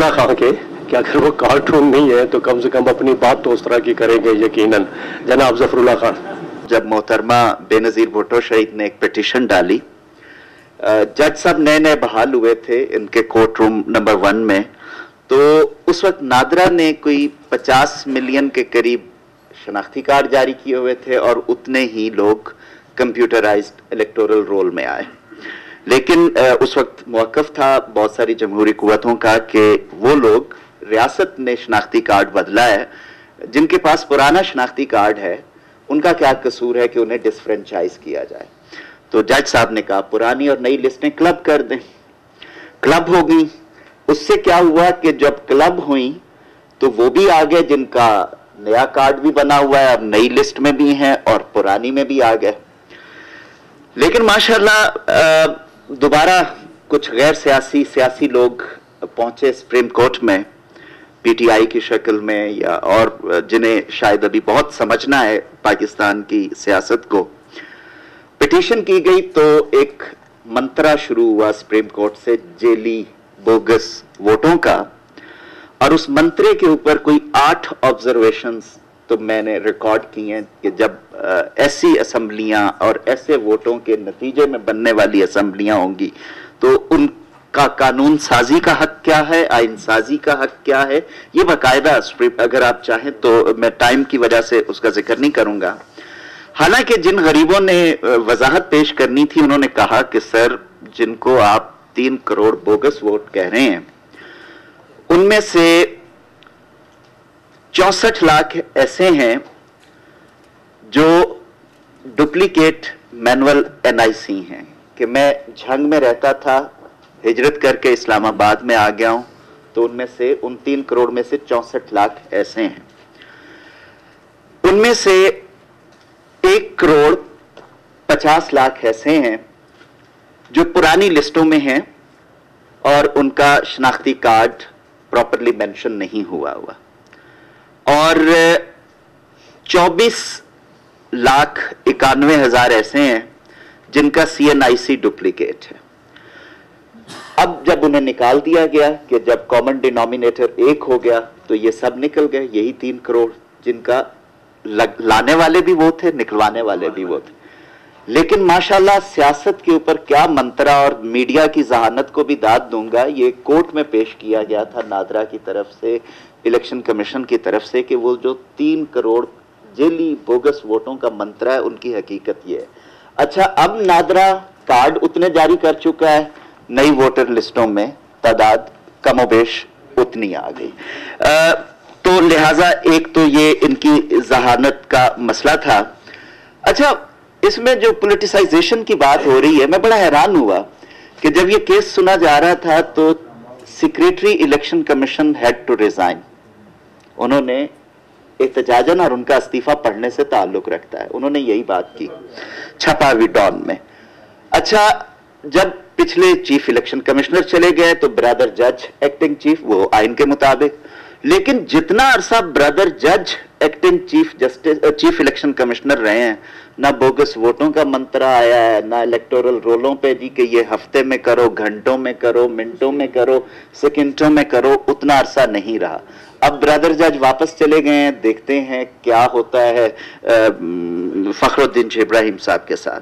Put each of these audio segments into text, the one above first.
जफरुल्लाह खान के कि अगर वो कार्टून नहीं है तो कम से कम अपनी बात तो उस तरह की करेंगे यकीनन। जनाब जफरुल्लाह खान। जब मोहतरमा बेनज़ीर भुट्टो शहीद ने एक पिटीशन डाली, जज साहब नए नए बहाल हुए थे इनके कोर्ट रूम नंबर 1 में, तो उस वक्त नादरा ने कोई 50 मिलियन के करीब शनाख्ती कार्ड जारी किए हुए थे और उतने ही लोग कंप्यूटराइज्ड इलेक्टोरल रोल में आए। लेकिन उस वक्त मौक़िफ़ था बहुत सारी जमहूरी कुव्वतों का कि वो लोग, रियासत ने शनाख्ती कार्ड बदला है, जिनके पास पुराना शनाख्ती कार्ड है उनका क्या कसूर है कि उन्हें डिसफ्रेंचाइज किया जाए। तो जज साहब ने कहा पुरानी और नई लिस्टें क्लब कर दें। क्लब हो गई। उससे क्या हुआ कि जब क्लब हुई तो वो भी आ गए जिनका नया कार्ड भी बना हुआ है, अब नई लिस्ट में भी हैं और पुरानी में भी आ गए। लेकिन माशाल्लाह दोबारा कुछ गैर सियासी लोग पहुंचे सुप्रीम कोर्ट में पीटीआई की शक्ल में, या और जिन्हें शायद अभी बहुत समझना है पाकिस्तान की सियासत को। पिटीशन की गई तो एक मंत्रा शुरू हुआ सुप्रीम कोर्ट से जेली बोगस वोटों का, और उस मंत्रे के ऊपर कोई 8 ऑब्जर्वेशंस तो मैंने रिकॉर्ड किए हैं कि जब ऐसी असम्बलियां और ऐसे वोटों के नतीजे में बनने वाली असम्बलियां होंगी तो उनका कानून साजी का हक क्या है, आइन साजी का हक क्या है, ये बाकायदा अगर आप चाहें तो मैं टाइम की वजह से उसका जिक्र नहीं करूंगा। हालांकि जिन गरीबों ने वजाहत पेश करनी थी उन्होंने कहा कि सर, जिनको आप 3 करोड़ बोगस वोट कह रहे हैं उनमें से 64 लाख ऐसे हैं जो डुप्लीकेट मैनुअल एनआईसी हैं कि मैं झंग में रहता था, हिजरत करके इस्लामाबाद में आ गया हूं, तो उनमें से उन 3 करोड़ में से 64 लाख ऐसे हैं। उनमें से 1 करोड़ 50 लाख ऐसे हैं जो पुरानी लिस्टों में हैं और उनका शनाख्ती कार्ड प्रॉपरली मेंशन नहीं हुआ, और 24,91,000 ऐसे हैं जिनका सीएनआईसी डुप्लीकेट है। अब जब उन्हें निकाल दिया गया कि जब कॉमन डिनोमिनेटर 1 हो गया तो ये सब निकल गए, यही 3 करोड़ जिनका लाने वाले भी वो थे, निकलवाने वाले भी वो थे। लेकिन माशाल्लाह सियासत के ऊपर क्या मंत्रा, और मीडिया की जहानत को भी दाद दूंगा, ये कोर्ट में पेश किया गया था नादरा की तरफ से, इलेक्शन कमीशन की तरफ से, कि वो जो 3 करोड़ जेली बोगस वोटों का मंत्रा है उनकी हकीकत ये है। अच्छा, अब नादरा कार्ड उतने जारी कर चुका है, नई वोटर लिस्टों में तादाद कमोबेश उतनी आ गई। तो लिहाजा एक तो ये इनकी जहानत का मसला था। अच्छा, इसमें जो पॉलिटिसाइजेशन की बात हो रही है, मैं बड़ा हैरान हुआ कि जब ये केस सुना जा रहा था तो secretary election commission had to resign, उन्होंने एहतजाजन, और उनका इस्तीफा पढ़ने से ताल्लुक रखता है, उन्होंने यही बात की छपावी डॉन में। अच्छा, जब पिछले चीफ इलेक्शन कमिश्नर चले गए तो ब्रदर जज एक्टिंग चीफ, वो आइन के मुताबिक, लेकिन जितना अरसा ब्रदर जज एक्टिंग चीफ इलेक्शन कमिश्नर रहे हैं, ना बोगस वोटों का मंत्रा आया है, ना इलेक्टोरल रोलों पे जी कि ये हफ्ते में करो, घंटों में करो, मिनटों में करो, सेकंडों में करो, उतना अरसा नहीं रहा। अब ब्रदर जज वापस चले गए हैं, देखते हैं क्या होता है फखरुद्दीन इब्राहिम साहब के साथ।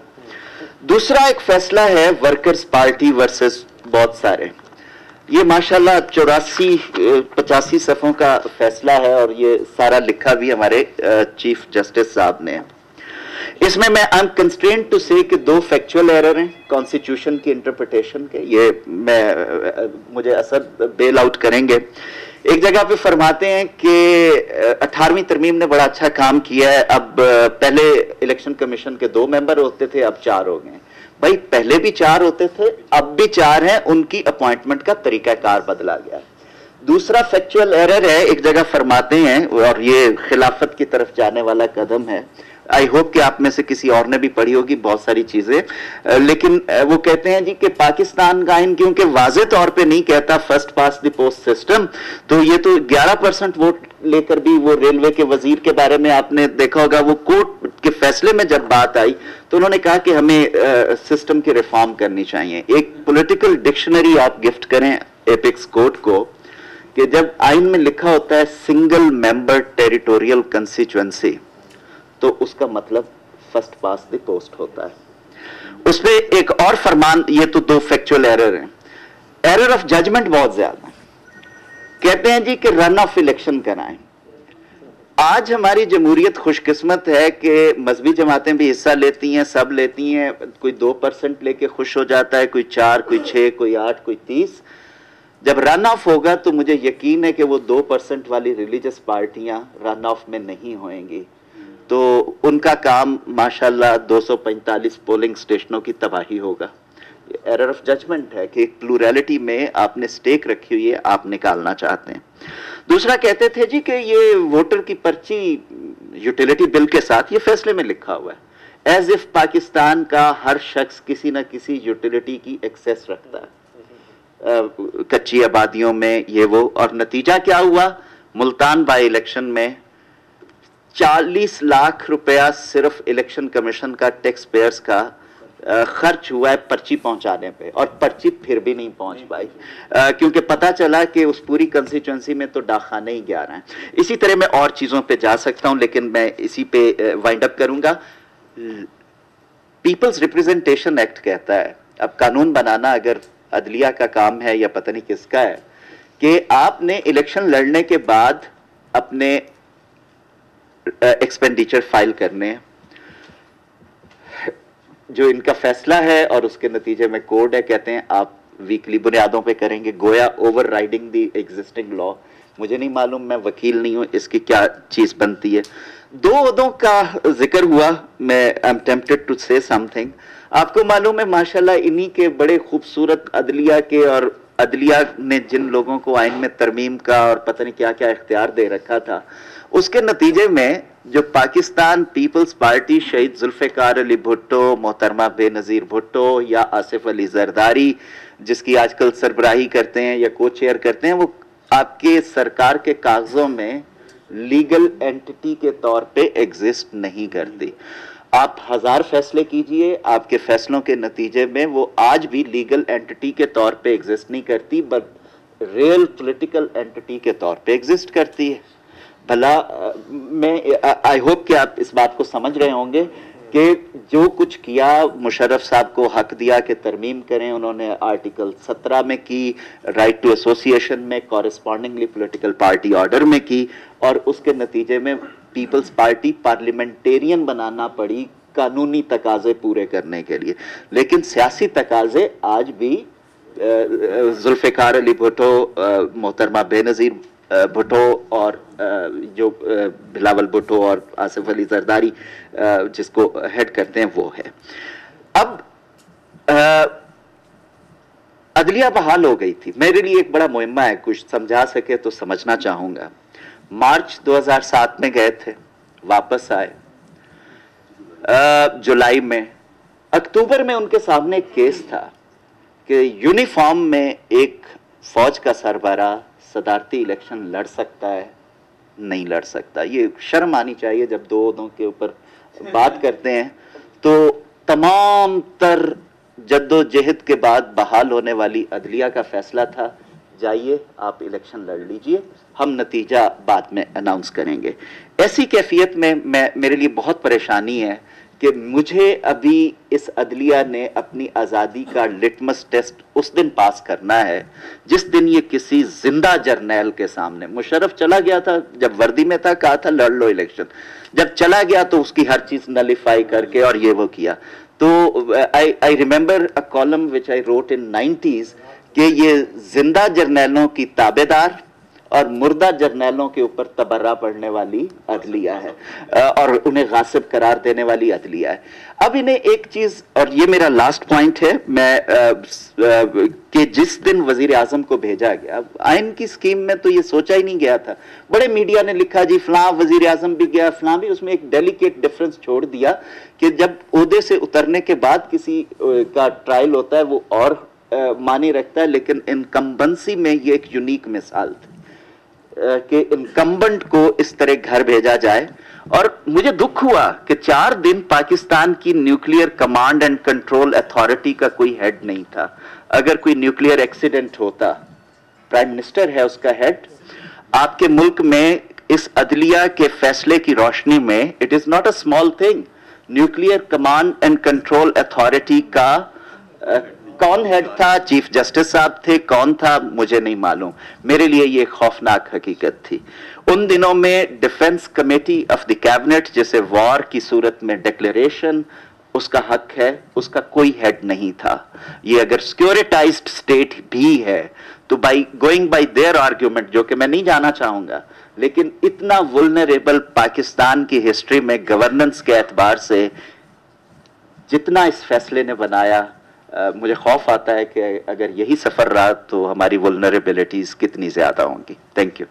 दूसरा एक फैसला है वर्कर्स पार्टी वर्सेस बहुत सारे, ये माशाल्लाह 84-85 सफ़ों का फैसला है और ये सारा लिखा भी हमारे चीफ जस्टिस साहब ने। इसमें मैं आई एम कंस्ट्रेंड टू से कि 2 फैक्चुअल एरर हैं कॉन्स्टिट्यूशन की इंटरप्रिटेशन के, ये मुझे असर बेल आउट करेंगे। एक जगह पे फरमाते हैं कि 18वीं तरमीम ने बड़ा अच्छा काम किया है, अब पहले इलेक्शन कमीशन के 2 मेंबर होते थे, अब 4 हो गए। भाई, पहले भी 4 होते थे, अब भी 4 हैं, उनकी अपॉइंटमेंट का तरीकाकार बदला गया है। दूसरा फैक्चुअल एरर है, एक जगह फरमाते हैं, और ये खिलाफत की तरफ जाने वाला कदम है, आई होप कि आप में से किसी और ने भी पढ़ी होगी बहुत सारी चीजें, लेकिन वो कहते हैं जी कि पाकिस्तान का आइन क्योंकि वाज़े तौर पे नहीं कहता first pass the post system, तो ये तो 11% वोट लेकर भी, वो रेलवे के वजीर के बारे में आपने देखा होगा, वो कोर्ट के फैसले में जब बात आई तो उन्होंने कहा कि हमें सिस्टम की रिफॉर्म करनी चाहिए। एक पॉलिटिकल डिक्शनरी आप गिफ्ट करें एपिक्स कोर्ट को कि जब आइन में लिखा होता है सिंगल मेंबर टेरिटोरियल कंस्टिट्यूएंसी, तो उसका मतलब फर्स्ट पास द पोस्ट होता है। उसमें एक और फरमान, ये तो दो फैक्चुअल एरर हैं, एरर ऑफ जजमेंट बहुत ज्यादा है। कहते हैं जी कि रन ऑफ इलेक्शन कराएं। आज हमारी जमहूरियत खुशकिस्मत है कि मजहबी जमातें भी हिस्सा लेती हैं, सब लेती हैं, कोई 2% लेके खुश हो जाता है, कोई 4, कोई 6, कोई 8, कोई 30। जब रन ऑफ होगा तो मुझे यकीन है कि वो 2% वाली रिलीजियस पार्टियां रन ऑफ में नहीं होंगी, तो उनका काम माशाल्लाह 245 पोलिंग स्टेशनों की तबाही होगा। एरर ऑफ जजमेंट है कि एक प्लूरैलिटी में आपने स्टेक रखी हुई है, आप निकालना चाहते हैं। दूसरा कहते थे जी कि ये वोटर की पर्ची यूटिलिटी बिल के साथ ये फैसले में लिखा हुआ है, एज इफ पाकिस्तान का हर शख्स किसी न किसी यूटिलिटी की एक्सेस रखता है, कच्ची आबादियों में ये वो। और नतीजा क्या हुआ, मुल्तान बाई इलेक्शन में 40 लाख रुपया सिर्फ इलेक्शन कमीशन का, टैक्स पेयर्स का खर्च हुआ है पर्ची पहुंचाने पे, और पर्ची फिर भी नहीं पहुंच पाई, क्योंकि पता चला कि उस पूरी कंस्टिट्यूएंसी में तो डाकखाने ही 11 हैं। इसी तरह मैं और चीजों पे जा सकता हूं, लेकिन मैं इसी पे वाइंड अप करूंगा। पीपल्स रिप्रेजेंटेशन एक्ट कहता है, अब कानून बनाना अगर अदलिया का काम है या पता नहीं किसका है, कि आपने इलेक्शन लड़ने के बाद अपने एक्सपेंडिचर फाइल करने हैं, जो इनका फैसला है और उसके नतीजे में कोड है, कहते हैं आप वीकली बुनियादों पे करेंगे, गोया over riding the existing law. मुझे नहीं मालूम, मैं वकील नहीं हूं, इसकी क्या चीज बनती है। 2 ओहदों का जिक्र हुआ, मैं I am tempted to say something. आपको मालूम है माशाल्लाह इन्हीं के बड़े खूबसूरत अदलिया के, और अदलिया ने जिन लोगों को आइन में तरमीम का और पता नहीं क्या क्या इख्तियार दे रखा था, उसके नतीजे में जो पाकिस्तान पीपल्स पार्टी शहीद जुल्फिकार अली भुट्टो, मोहतरमा बेनजीर भुट्टो या आसिफ अली जरदारी, जिसकी आजकल सरबराही करते हैं या को चेयर करते हैं, वो आपके सरकार के कागजों में लीगल एंटिटी के तौर पे एग्जिस्ट नहीं करती। आप 1000 फैसले कीजिए, आपके फैसलों के नतीजे में वो आज भी लीगल एंटिटी के तौर पे एग्जिस्ट नहीं करती, बट रियल पॉलिटिकल एंटिटी के तौर पे एग्जिस्ट करती है। भला मैं आई होप कि आप इस बात को समझ रहे होंगे कि जो कुछ किया, मुशर्रफ साहब को हक दिया कि तरमीम करें, उन्होंने आर्टिकल 17 में की, राइट टू एसोसिएशन में, कॉरेस्पॉन्डिंगली पॉलिटिकल पार्टी ऑर्डर में की, और उसके नतीजे में पीपल्स पार्टी पार्लियामेंटेरियन बनाना पड़ी कानूनी तकाजे पूरे करने के लिए। लेकिन सियासी तकाजे आज भी जुल्फिकार अली भुट्टो, मोहतरमा बेनजीर भुट्टो और जो बिलावल भुट्टो और आसिफ अली जरदारी जिसको हेड करते हैं वो है। अब अदलिया बहाल हो गई थी। मेरे लिए एक बड़ा मुहिम्मा है, कुछ समझा सके तो समझना चाहूंगा। मार्च 2007 में गए थे, वापस आए जुलाई में। अक्टूबर में उनके सामने एक केस था कि यूनिफॉर्म में एक फौज का सरबराह सदारती इलेक्शन लड़ सकता है, नहीं लड़ सकता। ये शर्म आनी चाहिए जब 2 ओहदों के ऊपर बात करते हैं। तो तमाम तर जद्दोजहद के बाद बहाल होने वाली अदलिया का फैसला था, जाइए आप इलेक्शन लड़ लीजिए, हम नतीजा बाद में अनाउंस करेंगे। ऐसी कैफियत में मेरे लिए बहुत परेशानी है कि मुझे अभी इस अदलिया ने अपनी आज़ादी का लिटमस टेस्ट उस दिन पास करना है जिस दिन ये किसी जिंदा जर्नैल के सामने, मुशर्रफ चला गया था जब वर्दी में था, कहा था लड़ लो इलेक्शन, जब चला गया तो उसकी हर चीज नलिफाई करके और ये वो किया। तो I remember a column which I wrote in 90s कि ये जिंदा जर्नैलों की ताबेदार और मुर्दा जर्नैलों के ऊपर तबर्रा पढ़ने वाली अदलिया है और उन्हें गासिब करार देने वाली अदलिया है। अब इन्हें एक चीज, और ये मेरा लास्ट पॉइंट है, मैं कि जिस दिन वजीर आजम को भेजा गया, आइन की स्कीम में तो ये सोचा ही नहीं गया था। बड़े मीडिया ने लिखा जी फलां वजीर आजम भी गया, फलां भी, उसमें एक डेलिकेट डिफरेंस छोड़ दिया कि जब ओहदे से उतरने के बाद किसी का ट्रायल होता है वो और मानी रखता है, लेकिन इनकम्बेंसी में ये एक यूनिक मिसाल थी कि इनकम्बेंट को इस तरह घर भेजा जाए। और मुझे दुख हुआ कि 4 दिन पाकिस्तान की nuclear command and control authority का कोई हेड नहीं था। अगर कोई न्यूक्लियर एक्सीडेंट होता प्राइम मिनिस्टर है उसका हेड। आपके मुल्क में इस अदलिया के फैसले की रोशनी में it is not a small thing, nuclear command and control authority का कौन हेड था, चीफ जस्टिस साहब थे, कौन था मुझे नहीं मालूम। मेरे लिए ये खौफनाक हकीकत थी। उन दिनों में defence committee of the cabinet, जैसे वॉर की सूरत में डिक्लेरेशन उसका हक है, उसका कोई हेड नहीं था। ये अगर सिक्योरिटाइज्ड स्टेट भी है तो by going by there argument, जो कि मैं नहीं जाना चाहूंगा, लेकिन इतना वुल्नरेबल पाकिस्तान की हिस्ट्री में गवर्नेंस के एतबार से जितना इस फैसले ने बनाया, मुझे खौफ आता है कि अगर यही सफर रहा तो हमारी वुल्नरेबिलिटीज कितनी ज्यादा होंगी। Thank you.